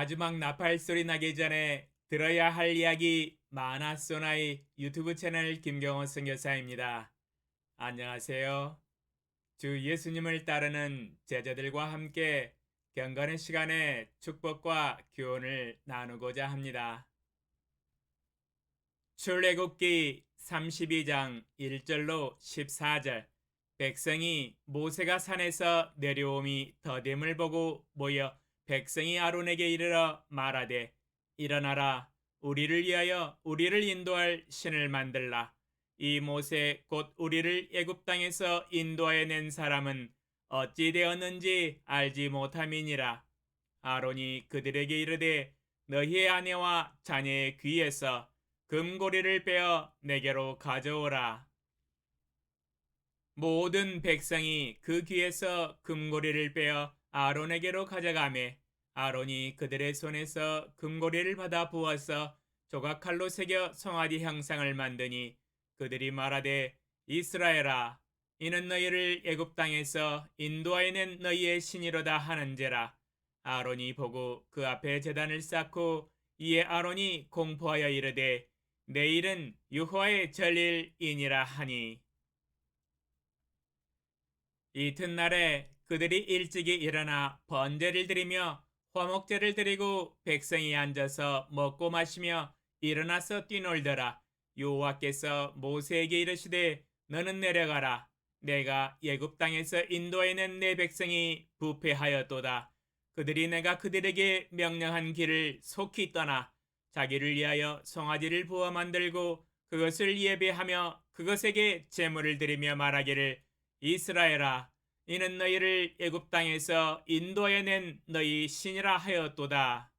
마지막 나팔 소리 나기 전에 들어야 할 이야기 많았소나의 유튜브 채널 김경호 선교사입니다. 안녕하세요. 주 예수님을 따르는 제자들과 함께 경건의 시간에 축복과 교훈을 나누고자 합니다. 출애굽기 32장 1절로 14절. 백성이 모세가 산에서 내려옴이 더됨을 보고 모여 백성이 아론에게 이르러 말하되, 일어나라, 우리를 위하여 우리를 인도할 신을 만들라. 이 모세 곧 우리를 애굽 땅에서 인도하여 낸 사람은 어찌 되었는지 알지 못함이니라. 아론이 그들에게 이르되, 너희의 아내와 자녀의 귀에서 금고리를 빼어 내게로 가져오라. 모든 백성이 그 귀에서 금고리를 빼어 아론에게로 가져가매 아론이 그들의 손에서 금고리를 받아 부어서 조각칼로 새겨 송아지 형상을 만드니 그들이 말하되, 이스라엘아, 이는 너희를 애굽 땅에서 인도하여 낸 너희의 신이로다 하는지라. 아론이 보고 그 앞에 제단을 쌓고 이에 아론이 공포하여 이르되, 내일은 여호와의 절일이니라 하니. 이튿날에 그들이 일찍이 일어나 번제를 드리며 화목제를 드리고 백성이 앉아서 먹고 마시며 일어나서 뛰놀더라. 여호와께서 모세에게 이르시되, 너는 내려가라. 내가 애굽 땅에서 인도해 낸 내 백성이 부패하였도다. 그들이 내가 그들에게 명령한 길을 속히 떠나 자기를 위하여 송아지를 부어 만들고 그것을 예배하며 그것에게 제물을 드리며 말하기를, 이스라엘아, 이는 너희를 애굽 땅에서 인도해 낸 너희 신이라 하였도다.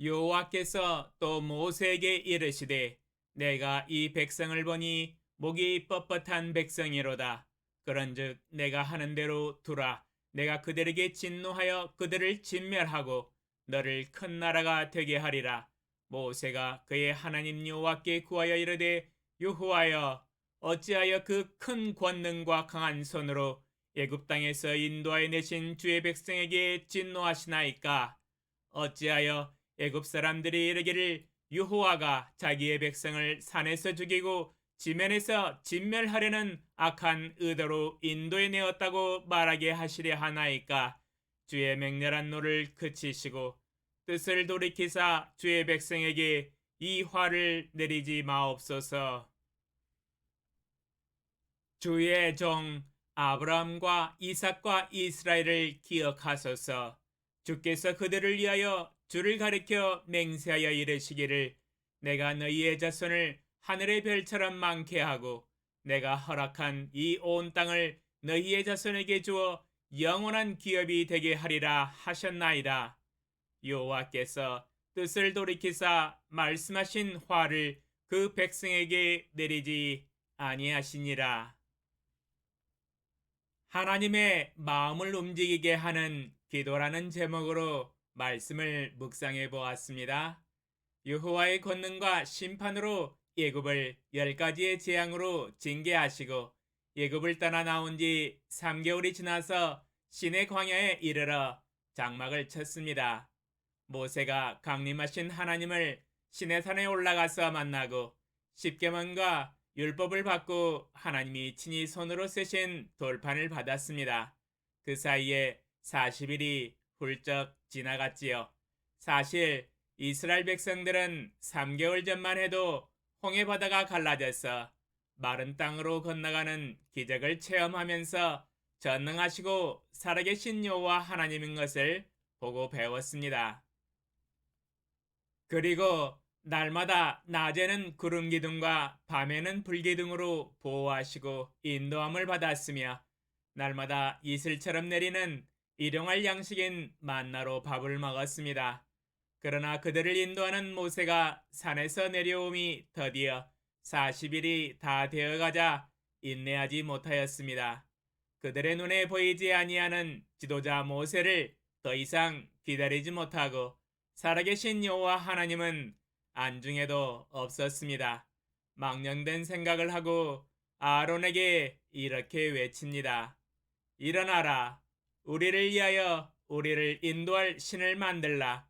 여호와께서 또 모세에게 이르시되, 내가 이 백성을 보니 목이 뻣뻣한 백성이로다. 그런즉 내가 하는 대로 두라. 내가 그들에게 진노하여 그들을 진멸하고 너를 큰 나라가 되게 하리라. 모세가 그의 하나님 여호와께 구하여 이르되, 여호와여, 어찌하여 그 큰 권능과 강한 손으로 애굽 땅에서 인도하여 내신 주의 백성에게 진노하시나이까? 어찌하여 애굽 사람들이 이르기를, 여호와가 자기의 백성을 산에서 죽이고 지면에서 진멸하려는 악한 의도로 인도해 내었다고 말하게 하시려 하나이까? 주의 맹렬한 노를 그치시고 뜻을 돌이키사 주의 백성에게 이 화를 내리지 마옵소서. 주의 종 아브라함과 이삭과 이스라엘을 기억하소서. 주께서 그들을 위하여 주를 가리켜 맹세하여 이르시기를, 내가 너희의 자손을 하늘의 별처럼 많게 하고 내가 허락한 이 온 땅을 너희의 자손에게 주어 영원한 기업이 되게 하리라 하셨나이다. 여호와께서 뜻을 돌이키사 말씀하신 화를 그 백성에게 내리지 아니하시니라. 하나님의 마음을 움직이게 하는 기도라는 제목으로 말씀을 묵상해 보았습니다. 여호와의 권능과 심판으로 애굽을 10가지의 재앙으로 징계하시고 애굽을 떠나 나온 지 3개월이 지나서 시내 광야에 이르러 장막을 쳤습니다. 모세가 강림하신 하나님을 시내산에 올라가서 만나고 십계명과 율법을 받고 하나님이 친히 손으로 쓰신 돌판을 받았습니다. 그 사이에 40일이 훌쩍 지나갔지요. 사실 이스라엘 백성들은 3개월 전만 해도 홍해 바다가 갈라져서 마른 땅으로 건너가는 기적을 체험하면서 전능하시고 살아계신 여호와 하나님인 것을 보고 배웠습니다. 그리고 날마다 낮에는 구름 기둥과 밤에는 불 기둥으로 보호하시고 인도함을 받았으며 날마다 이슬처럼 내리는 일용할 양식인 만나로 밥을 먹었습니다. 그러나 그들을 인도하는 모세가 산에서 내려옴이 드디어 40일이 다 되어가자 인내하지 못하였습니다. 그들의 눈에 보이지 아니하는 지도자 모세를 더 이상 기다리지 못하고 살아계신 여호와 하나님은 안중에도 없었습니다. 망령된 생각을 하고 아론에게 이렇게 외칩니다. 일어나라. 우리를 위하여 우리를 인도할 신을 만들라.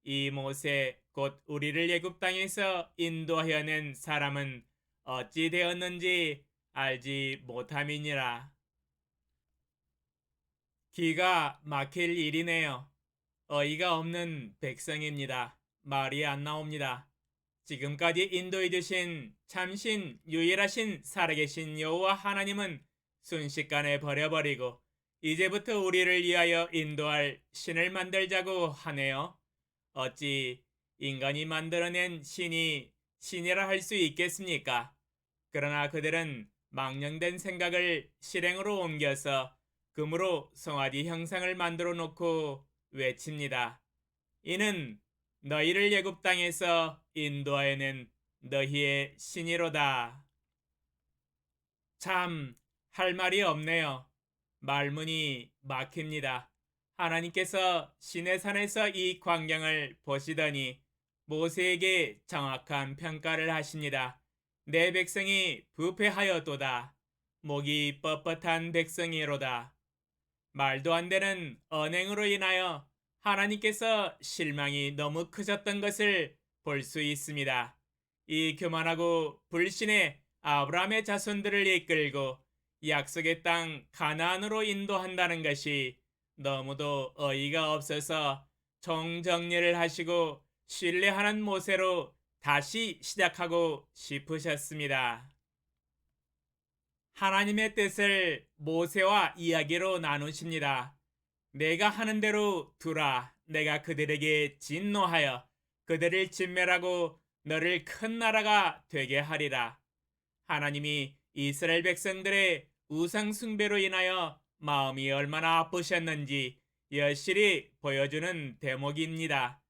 이 모세 곧 우리를 애굽 땅에서 인도하여 낸 사람은 어찌 되었는지 알지 못함이니라. 기가 막힐 일이네요. 어이가 없는 백성입니다. 말이 안 나옵니다. 지금까지 인도해 주신 참신 유일하신 살아계신 여호와 하나님은 순식간에 버려버리고 이제부터 우리를 위하여 인도할 신을 만들자고 하네요. 어찌 인간이 만들어낸 신이 신이라 할 수 있겠습니까? 그러나 그들은 망령된 생각을 실행으로 옮겨서 금으로 송아지 형상을 만들어 놓고 외칩니다. 이는 너희를 애굽 땅에서 인도하여낸 너희의 신이로다. 참 할 말이 없네요. 말문이 막힙니다. 하나님께서 시내산에서 이 광경을 보시더니 모세에게 정확한 평가를 하십니다. 내 백성이 부패하였도다. 목이 뻣뻣한 백성이로다. 말도 안 되는 언행으로 인하여 하나님께서 실망이 너무 크셨던 것을 볼 수 있습니다. 이 교만하고 불신의 아브라함의 자손들을 이끌고 약속의 땅 가나안으로 인도한다는 것이 너무도 어이가 없어서 총정리를 하시고 신뢰하는 모세로 다시 시작하고 싶으셨습니다. 하나님의 뜻을 모세와 이야기로 나누십니다. 내가 하는 대로 두라. 내가 그들에게 진노하여 그들을 진멸하고 너를 큰 나라가 되게 하리라. 하나님이 이스라엘 백성들의 우상 숭배로 인하여 마음이 얼마나 아프셨는지 여실히 보여주는 대목입니다.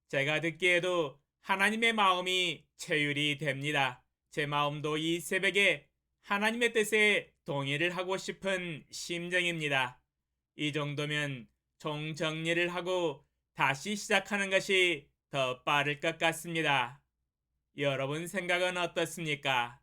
제가 듣기에도 하나님의 마음이 체휼이 됩니다. 제 마음도 이 새벽에 하나님의 뜻에 동의를 하고 싶은 심정입니다. 이 정도면 총정리를 하고 다시 시작하는 것이 더 빠를 것 같습니다. 여러분 생각은 어떻습니까?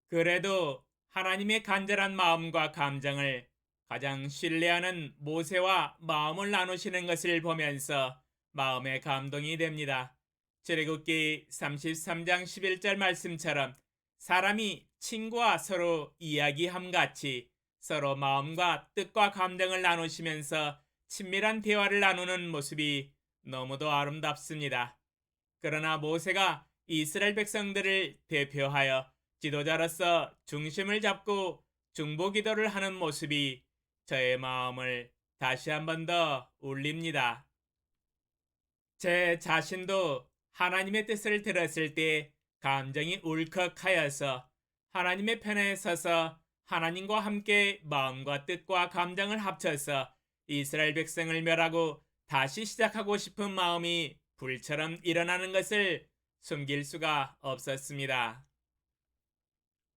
그래도 하나님의 간절한 마음과 감정을 가장 신뢰하는 모세와 마음을 나누시는 것을 보면서 마음에 감동이 됩니다. 출애굽기 33장 11절 말씀처럼 사람이 친구와 서로 이야기함 같이 서로 마음과 뜻과 감정을 나누시면서 친밀한 대화를 나누는 모습이 너무도 아름답습니다. 그러나 모세가 이스라엘 백성들을 대표하여 지도자로서 중심을 잡고 중보기도를 하는 모습이 저의 마음을 다시 한 번 더 울립니다. 제 자신도 하나님의 뜻을 들었을 때 감정이 울컥하여서 하나님의 편에 서서 하나님과 함께 마음과 뜻과 감정을 합쳐서 이스라엘 백성을 멸하고 다시 시작하고 싶은 마음이 불처럼 일어나는 것을 숨길 수가 없었습니다.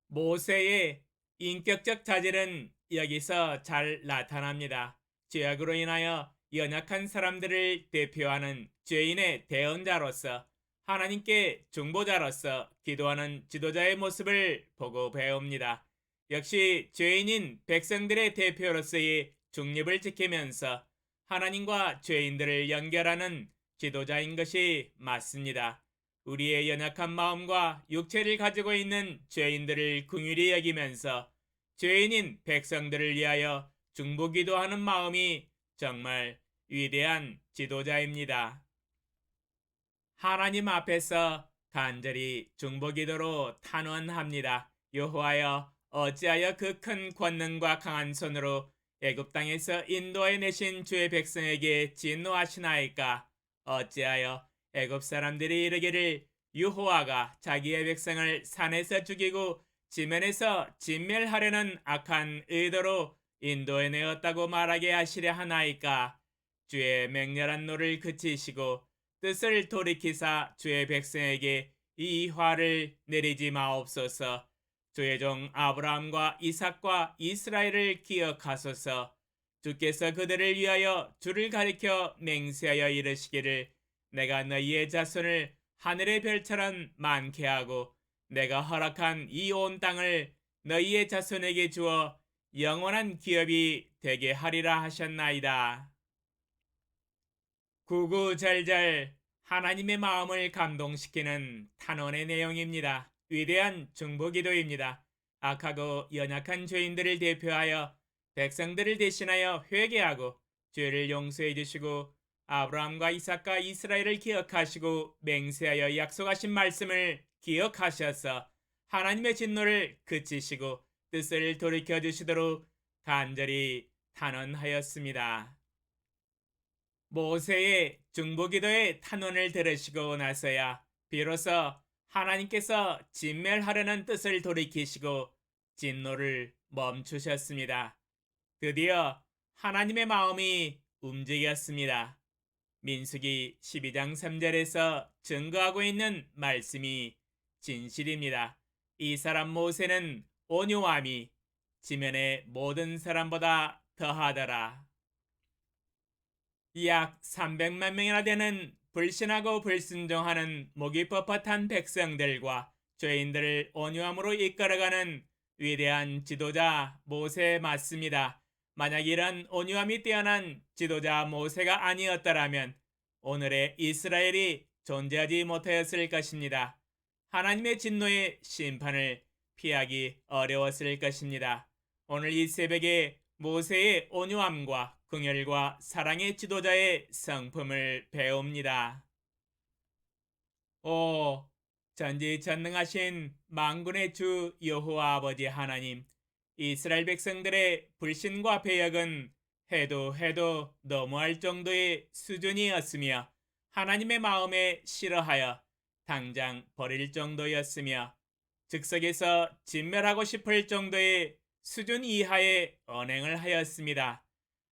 모세의 인격적 자질은 여기서 잘 나타납니다. 죄악으로 인하여 연약한 사람들을 대표하는 죄인의 대언자로서 하나님께 중보자로서 기도하는 지도자의 모습을 보고 배웁니다. 역시 죄인인 백성들의 대표로서의 중립을 지키면서 하나님과 죄인들을 연결하는 지도자인 것이 맞습니다. 우리의 연약한 마음과 육체를 가지고 있는 죄인들을 긍휼히 여기면서 죄인인 백성들을 위하여 중보기도하는 마음이 정말 위대한 지도자입니다. 하나님 앞에서 간절히 중보기도로 탄원합니다. 여호와여, 어찌하여 그 큰 권능과 강한 손으로 애굽 땅에서 인도해 내신 주의 백성에게 진노하시나이까? 어찌하여 애굽 사람들이 이르기를 여호와가 자기의 백성을 산에서 죽이고 지면에서 진멸하려는 악한 의도로 인도해 내었다고 말하게 하시려 하나이까? 주의 맹렬한 노를 그치시고 뜻을 돌이키사 주의 백성에게 이 화를 내리지 마옵소서. 주의 종 아브라함과 이삭과 이스라엘을 기억하소서. 주께서 그들을 위하여 주를 가리켜 맹세하여 이르시기를 내가 너희의 자손을 하늘의 별처럼 많게 하고 내가 허락한 이 온 땅을 너희의 자손에게 주어 영원한 기업이 되게 하리라 하셨나이다. 구구절절 하나님의 마음을 감동시키는 탄원의 내용입니다. 위대한 중보기도입니다. 악하고 연약한 죄인들을 대표하여 백성들을 대신하여 회개하고 죄를 용서해 주시고 아브라함과 이삭과 이스라엘을 기억하시고 맹세하여 약속하신 말씀을 기억하셔서 하나님의 진노를 그치시고 뜻을 돌이켜 주시도록 간절히 탄원하였습니다. 모세의 중보기도의 탄원을 들으시고 나서야 비로소 하나님께서 진멸하려는 뜻을 돌이키시고 진노를 멈추셨습니다. 드디어 하나님의 마음이 움직였습니다. 민수기 12장 3절에서 증거하고 있는 말씀이 진실입니다. 이 사람 모세는 온유함이 지면의 모든 사람보다 더하더라. 약 300만 명이나 되는 불신하고 불순종하는 목이 뻣뻣한 백성들과 죄인들을 온유함으로 이끌어가는 위대한 지도자 모세 맞습니다. 만약 이런 온유함이 뛰어난 지도자 모세가 아니었더라면 오늘의 이스라엘이 존재하지 못하였을 것입니다. 하나님의 진노의 심판을 피하기 어려웠을 것입니다. 오늘 이 새벽에 모세의 온유함과 긍휼과 사랑의 지도자의 성품을 배웁니다. 오, 전지전능하신 만군의 주 여호와 아버지 하나님, 이스라엘 백성들의 불신과 배역은 해도 너무할 정도의 수준이었으며 하나님의 마음에 싫어하여 당장 버릴 정도였으며 즉석에서 진멸하고 싶을 정도의 수준 이하의 언행을 하였습니다.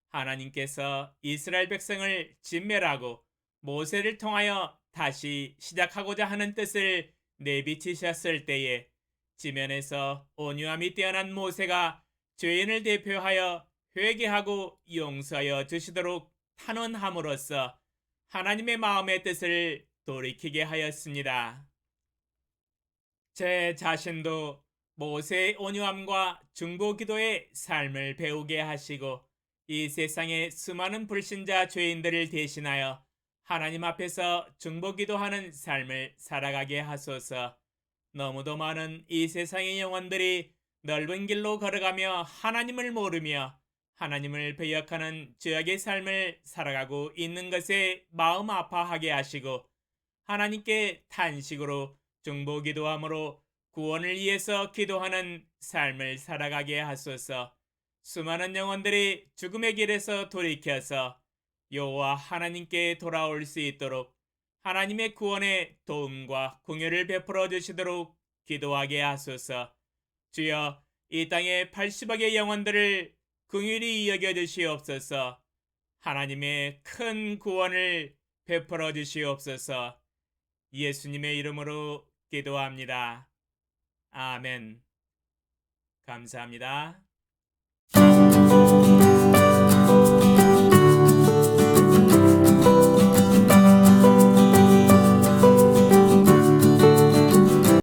하나님께서 이스라엘 백성을 진멸하고 모세를 통하여 다시 시작하고자 하는 뜻을 내비치셨을 때에 지면에서 온유함이 뛰어난 모세가 죄인을 대표하여 회개하고 용서하여 주시도록 탄원함으로써 하나님의 마음의 뜻을 돌이키게 하였습니다. 제 자신도 모세의 온유함과 중보기도의 삶을 배우게 하시고 이 세상의 수많은 불신자 죄인들을 대신하여 하나님 앞에서 중보기도하는 삶을 살아가게 하소서. 너무도 많은 이 세상의 영혼들이 넓은 길로 걸어가며 하나님을 모르며 하나님을 배역하는 죄악의 삶을 살아가고 있는 것에 마음 아파하게 하시고 하나님께 탄식으로 중보기도함으로 구원을 위해서 기도하는 삶을 살아가게 하소서. 수많은 영혼들이 죽음의 길에서 돌이켜서 여호와 하나님께 돌아올 수 있도록 하나님의 구원의 도움과 긍휼을 베풀어 주시도록 기도하게 하소서. 주여, 이 땅의 80억의 영혼들을 긍휼히 여겨 주시옵소서. 하나님의 큰 구원을 베풀어 주시옵소서. 예수님의 이름으로 기도합니다. 아멘. 감사합니다.